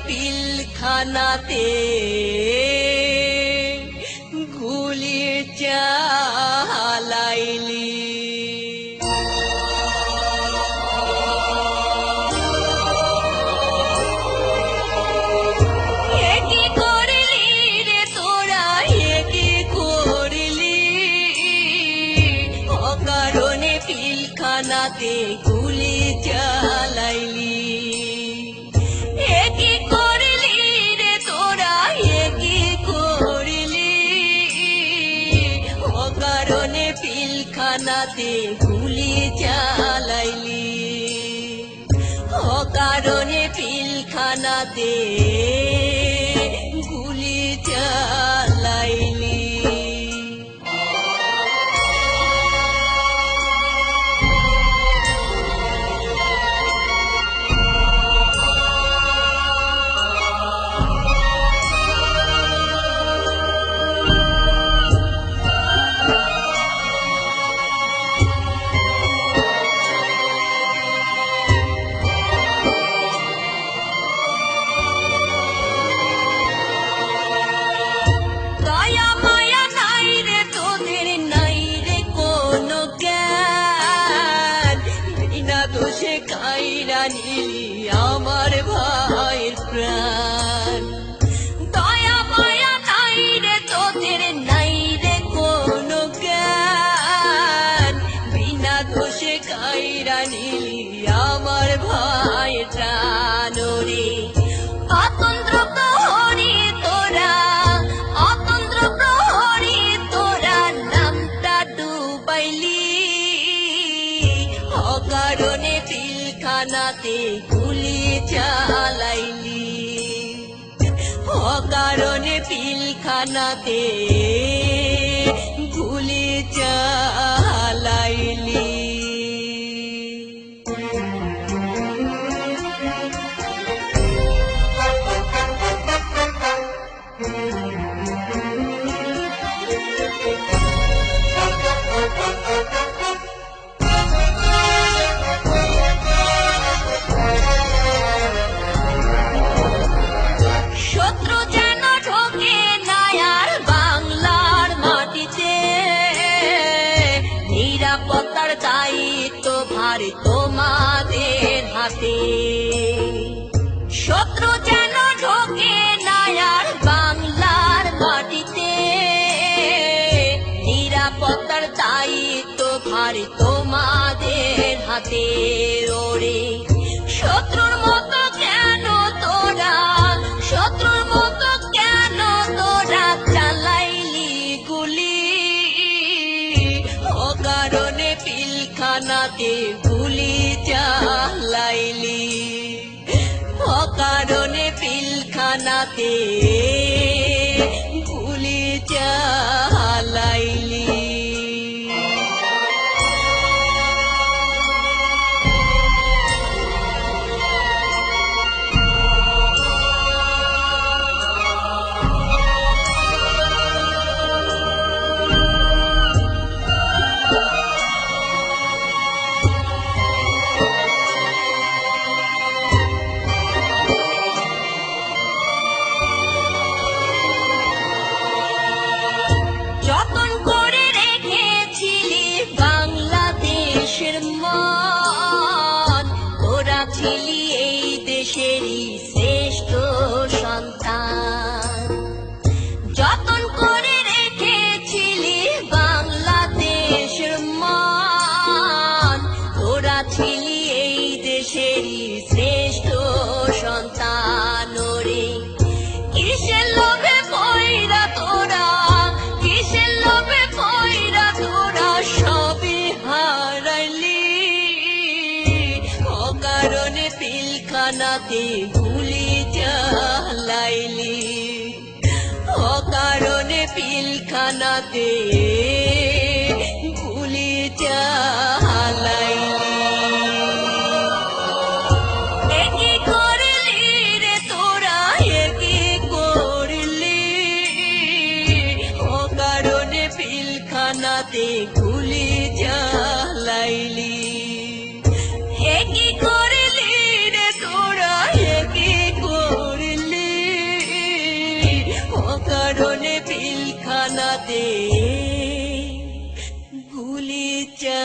পিলখানাতে গুলি চালাইলি। পিলখানাতে গুলি চালাইলি, কি করলি রে তোরা, কি করলি? অকারণে পিলখানাতে গুলি চালাইলি, অকারণে পিলখানাতে গুলি চালাইলি। কাইরা নিলি আমার ভাইয়ের প্রাণ, দয়া মায়া নাই রে তোদের, নাই রে কোনো জ্ঞান। বিনা দোষে কাইরা নিলি আমার ভাইয়ের প্রাণ রে। অতন্ত্র প্রহরী তোরা, অতন্ত্র প্রহরী তোরা নামটা ডুবাইলি, অকারণে পিলখানাতে গুলি চালাইলি, অকারণে পিলখানাতে গুলি চালাইলি। শত্রু যেন ঢোকে না আর বাংলার মাটিতে, নিরাপত্তার দায়িত্ব ভার তোমাদের হাতে। শত্রু যেন ঢোকে না আর বাংলার মাটিতে, নিরাপত্তার দায়িত্ব ভার তোমাদের হাতে। ওরে শত্রুর মতো কেন তোরা, শত্রুর মতো কেন তোরা চালাইলি গুলি, অকারণে পিলখানাতে গুলি চালাইলি, অকারণে পিলখানাতে গুলি চালাইলি। যতন করে রেখেছিলি বাংলাদেশের মান, তোরা ছিলি এই দেশেরই শ্রেষ্ঠ সন্তান। যতন করে রেখেছিলি বাংলাদেশের মান, তোরা ছিলি এই দেশেরই শ্রেষ্ঠ সন্তান। ওরে কিসের লোভে পয়রা তোরা, কিসের লোভে পয়রা তোরা সবই হারাইলি, অকারণে পিলখানাতে গুলি চালাইলি, অকারণে পিলখানাতে গুলি চালাইলি। কি করলি রে তোরা, কি করলি? অকারণে পিলখানাতে গুলি চালাইলি, কি করলি রে তোরা, কি করলি? দে গুলি চালাইলি